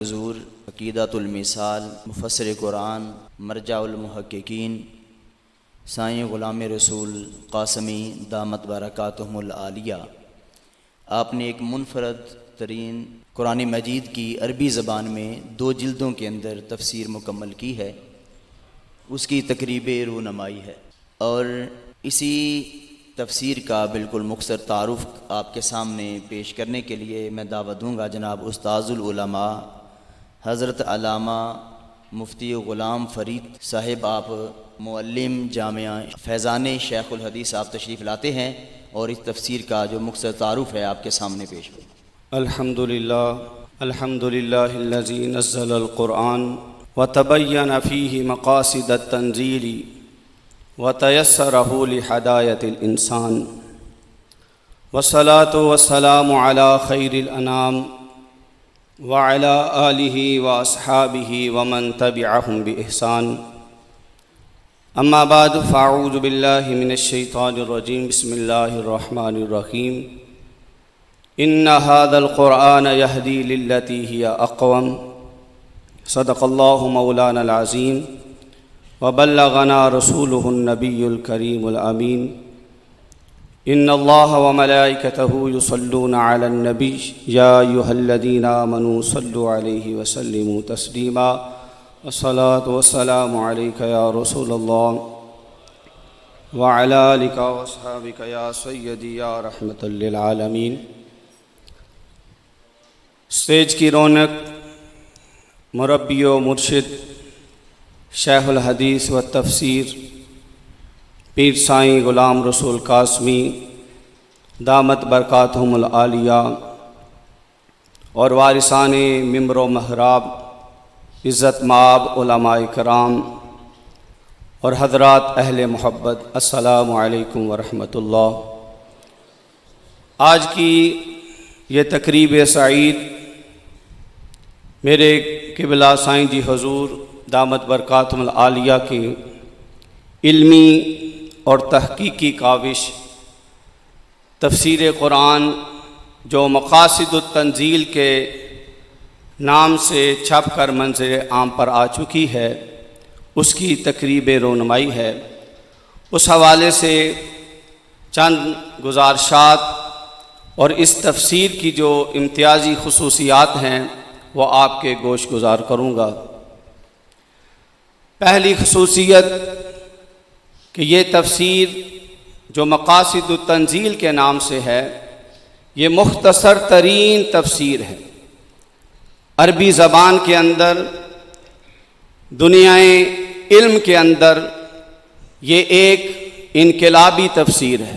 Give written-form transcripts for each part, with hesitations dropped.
حضور عقیدۃ المثال مفسر قرآن مرجع المحققین سائیں غلام رسول قاسمی دامت برکاتہم العالیہ، آپ نے ایک منفرد ترین قرآن مجید کی عربی زبان میں 2 جلدوں کے اندر تفسیر مکمل کی ہے، اس کی تقریب رونمائی ہے، اور اسی تفسیر کا بالکل مختصر تعارف آپ کے سامنے پیش کرنے کے لیے میں دعوت دوں گا جناب استاذ العلماء حضرت علامہ مفتی غلام فرید صاحب، آپ معلم جامعہ فیضان شیخ الحدیث آپ تشریف لاتے ہیں اور اس تفسیر کا جو مختصر تعارف ہے آپ کے سامنے پیش ہو۔ الحمدللہ الذی نزل القرآن وتبین فیہ مقاصد التنزیل وتیسرہ لہدایۃ الانسان، والصلاۃ والسلام علی خیر الانام وعلی آلہ واصحابہ ومن تبعہم بإحسان، اما بعد فاعوذ باللہ من الشیطان الرجیم، بسم اللہ الرحمن الرحیم، ان ھذا القرآن یہدی للتی ہی اقوم، صدق اللہ مولانا العظیم وبلغنا رسولہ النبی الکریم الامین، ان اللہ وملائکتہ یصلون علی النبی یا ایھا الذین آمنوا صلوا علیہ وسلموا تسلیما، والصلاۃ والسلام علیک یا رسول اللہ وعلی آلک واصحابک یا سیدی یا رحمۃ للعالمین۔ اسٹیج کی رونق مربی و مرشد شیخ الحدیث و تفسیر پیر سائیں غلام رسول قاسمی دامت برکاتہم العالیہ اور وارثان ممبر و محراب عزت مآب علماء کرام اور حضرات اہل محبت، السلام علیکم ورحمۃ اللہ۔ آج کی یہ تقریب سعید میرے قبلہ سائیں جی حضور دامت برکاتہم العالیہ کی علمی اور تحقیقی کاوش تفسیر قرآن جو مقاصد التنزیل کے نام سے چھپ کر منظر عام پر آ چکی ہے، اس کی تقریب رونمائی ہے۔ اس حوالے سے چند گزارشات اور اس تفسیر کی جو امتیازی خصوصیات ہیں وہ آپ کے گوش گزار کروں گا۔ پہلی خصوصیت کہ یہ تفسیر جو مقاصد التنزیل کے نام سے ہے، یہ مختصر ترین تفسیر ہے۔ عربی زبان کے اندر، دنیائے علم کے اندر یہ ایک انقلابی تفسیر ہے۔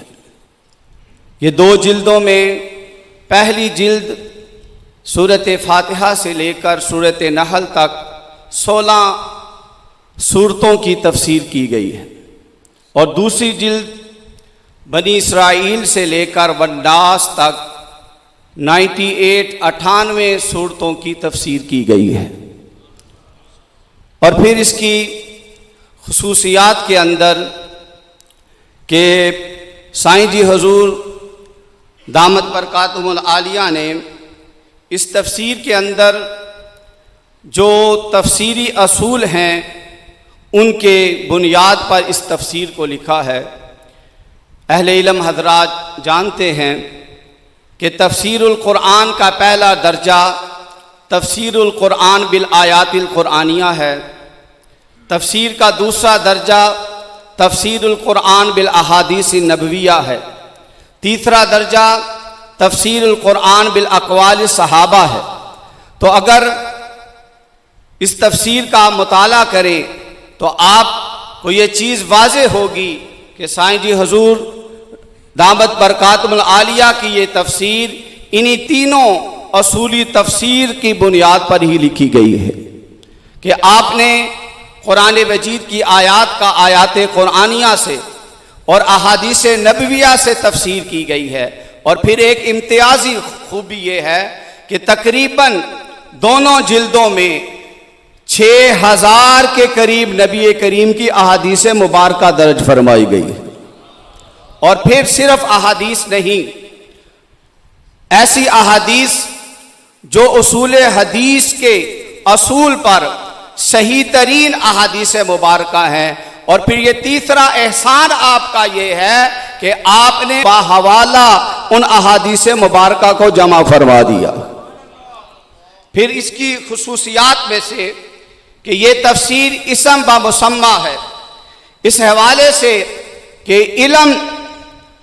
یہ 2 جلدوں میں پہلی جلد سورۃ فاتحہ سے لے کر سورۃ نحل تک 16 سورتوں کی تفسیر کی گئی ہے، اور دوسری جلد بنی اسرائیل سے لے کر والناس تک 98 سورتوں کی تفسیر کی گئی ہے۔ اور پھر اس کی خصوصیات کے اندر کہ سائیں جی حضور دامت برکاتہم العالیہ نے اس تفسیر کے اندر جو تفسیری اصول ہیں ان کے بنیاد پر اس تفسیر کو لکھا ہے۔ اہل علم حضرات جانتے ہیں کہ تفسیر القرآن کا پہلا درجہ تفسیر القرآن بالآیات القرآنیہ ہے، تفسیر کا دوسرا درجہ تفسیر القرآن بالاحادیث النبویہ ہے، تیسرا درجہ تفسیر القرآن بالاقوال الصحابہ ہے۔ تو اگر اس تفسیر کا مطالعہ کریں تو آپ کو یہ چیز واضح ہوگی کہ سائیں جی حضور دامت برکاتہم العالیہ کی یہ تفسیر انہی تینوں اصولی تفسیر کی بنیاد پر ہی لکھی گئی ہے کہ آپ نے قرآن مجید کی آیات کا آیات قرآنیہ سے اور احادیث نبویہ سے تفسیر کی گئی ہے۔ اور پھر ایک امتیازی خوبی یہ ہے کہ تقریباً دونوں جلدوں میں 6000 کے قریب نبی کریم کی احادیث مبارکہ درج فرمائی گئی ہے۔ اور پھر صرف احادیث نہیں، ایسی احادیث جو اصول حدیث کے اصول پر صحیح ترین احادیث مبارکہ ہیں، اور پھر یہ تیسرا احسان آپ کا یہ ہے کہ آپ نے باحوالہ ان احادیث مبارکہ کو جمع فرما دیا۔ پھر اس کی خصوصیات میں سے کہ یہ تفسیر اسم بمسمى ہے، اس حوالے سے کہ علم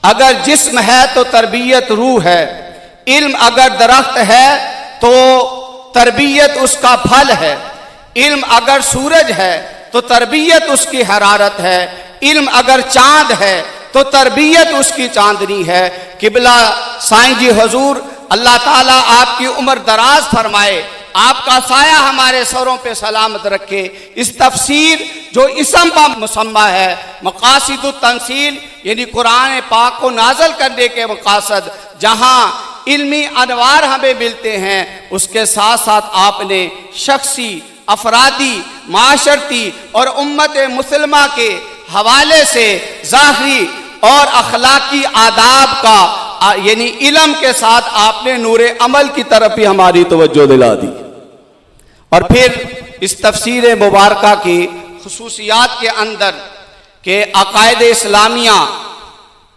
اگر جسم ہے تو تربیت روح ہے، علم اگر درخت ہے تو تربیت اس کا پھل ہے، علم اگر سورج ہے تو تربیت اس کی حرارت ہے، علم اگر چاند ہے تو تربیت اس کی چاندنی ہے۔ قبلہ سائیں جی حضور اللہ تعالیٰ آپ کی عمر دراز فرمائے، آپ کا سایہ ہمارے سروں پہ سلامت رکھے۔ اس تفسیر جو اسم بمسمى ہے، مقاصد التنزیل یعنی قرآن پاک کو نازل کرنے کے مقاصد، جہاں علمی انوار ہمیں ملتے ہیں، اس کے ساتھ ساتھ آپ نے شخصی، افرادی، معاشرتی اور امت مسلمہ کے حوالے سے ظاہری اور اخلاقی آداب کا یعنی علم کے ساتھ آپ نے نور عمل کی طرف بھی ہماری توجہ دلا دی۔ اور پھر اس تفسیر مبارکہ کی خصوصیات کے اندر کہ عقائد اسلامیہ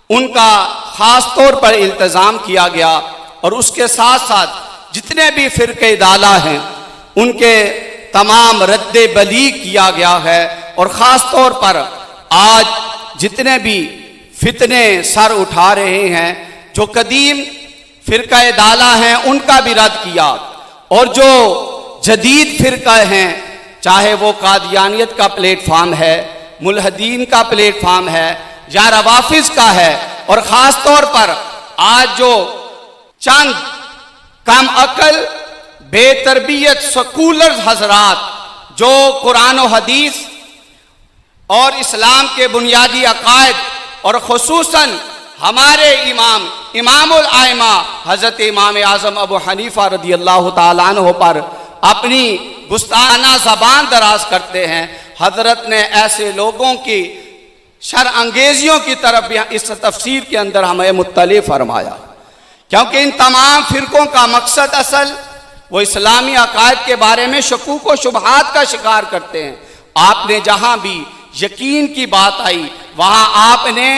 ان کا خاص طور پر التزام کیا گیا، اور اس کے ساتھ ساتھ جتنے بھی فرقے ضالہ ہیں ان کے تمام رد بلیغ کیا گیا ہے، اور خاص طور پر آج جتنے بھی فتنے سر اٹھا رہے ہیں، جو قدیم فرقہ ضالہ ہیں ان کا بھی رد کیا، اور جو جدید فرقہ ہیں چاہے وہ قادیانیت کا پلیٹ فارم ہے، ملحدین کا پلیٹ فارم ہے یا روافظ کا ہے، اور خاص طور پر آج جو چند کم عقل بے تربیت سیکولر حضرات جو قرآن و حدیث اور اسلام کے بنیادی عقائد اور خصوصاً ہمارے امام الائمہ حضرت امام اعظم ابو حنیفہ رضی اللہ تعالیٰ عنہ پر اپنی گستاخانہ زبان دراز کرتے ہیں، حضرت نے ایسے لوگوں کی شر انگیزیوں کی طرف بھی اس تفسیر کے اندر ہمیں مطلع فرمایا، کیونکہ ان تمام فرقوں کا مقصد اصل وہ اسلامی عقائد کے بارے میں شکوک و شبہات کا شکار کرتے ہیں۔ آپ نے جہاں بھی یقین کی بات آئی وہاں آپ نے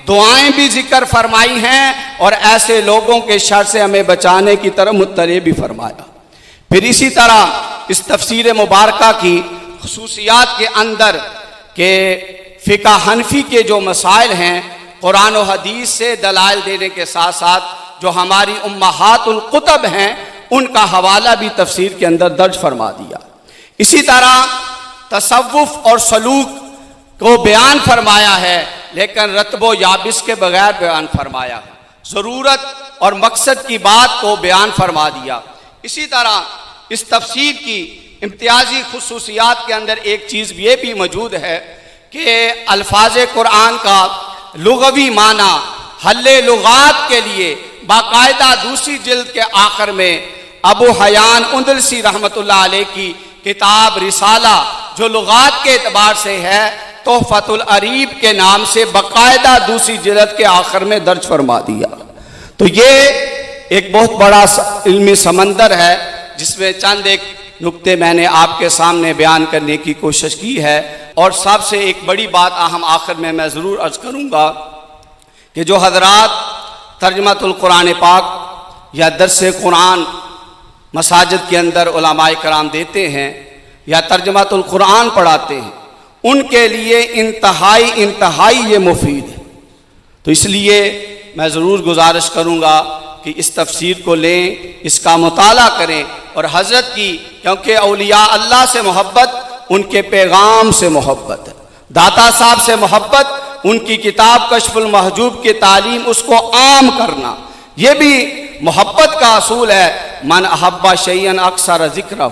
دعائیں بھی ذکر فرمائی ہیں، اور ایسے لوگوں کے شر سے ہمیں بچانے کی طرف مطلع بھی فرمایا۔ پھر اسی طرح اس تفسیر مبارکہ کی خصوصیات کے اندر کہ فقہ حنفی کے جو مسائل ہیں قرآن و حدیث سے دلائل دینے کے ساتھ ساتھ جو ہماری امہات الکتب ہیں ان کا حوالہ بھی تفسیر کے اندر درج فرما دیا۔ اسی طرح تصوف اور سلوک کو بیان فرمایا ہے، لیکن رتب و یابس کے بغیر بیان فرمایا، ضرورت اور مقصد کی بات کو بیان فرما دیا۔ اسی طرح اس تفسیر کی امتیازی خصوصیات کے اندر ایک چیز یہ بھی موجود ہے کہ الفاظ قرآن کا لغوی معنی حل لغات کے لیے باقاعدہ دوسری جلد کے آخر میں ابو حیان اندلسی رحمۃ اللہ علیہ کی کتاب رسالہ جو لغات کے اعتبار سے ہے تحفۃ العریب کے نام سے باقاعدہ دوسری جلد کے آخر میں درج فرما دیا۔ تو یہ ایک بہت بڑا علمی سمندر ہے جس میں چند ایک نکتے میں نے آپ کے سامنے بیان کرنے کی کوشش کی ہے، اور سب سے ایک بڑی بات اہم آخر میں ضرور عرض کروں گا کہ جو حضرات ترجمۃ القرآن پاک یا درس قرآن مساجد کے اندر علماء کرام دیتے ہیں یا ترجمۃ القرآن پڑھاتے ہیں ان کے لیے انتہائی یہ مفید ہے۔ تو اس لیے میں ضرور گزارش کروں گا کہ اس تفسیر کو لیں، اس کا مطالعہ کریں، اور حضرت کی کیونکہ اولیاء اللہ سے محبت ان کے پیغام سے محبت ہے، داتا صاحب سے محبت، ان کی کتاب کشف المحجوب کی تعلیم اس کو عام کرنا، یہ بھی محبت کا اصول ہے، من احب شیئا اکثر ذکرہ۔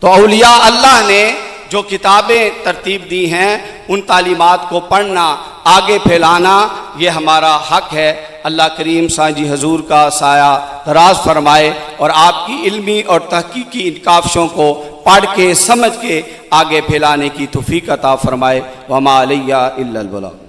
تو اولیاء اللہ نے جو کتابیں ترتیب دی ہیں ان تعلیمات کو پڑھنا، آگے پھیلانا، یہ ہمارا حق ہے۔ اللہ کریم سائیں جی حضور کا سایہ دراز فرمائے اور آپ کی علمی اور تحقیقی ان کاوشوں کو پڑھ کے سمجھ کے آگے پھیلانے کی توفیق عطا فرمائے۔ وما علیہ الا البلاغ۔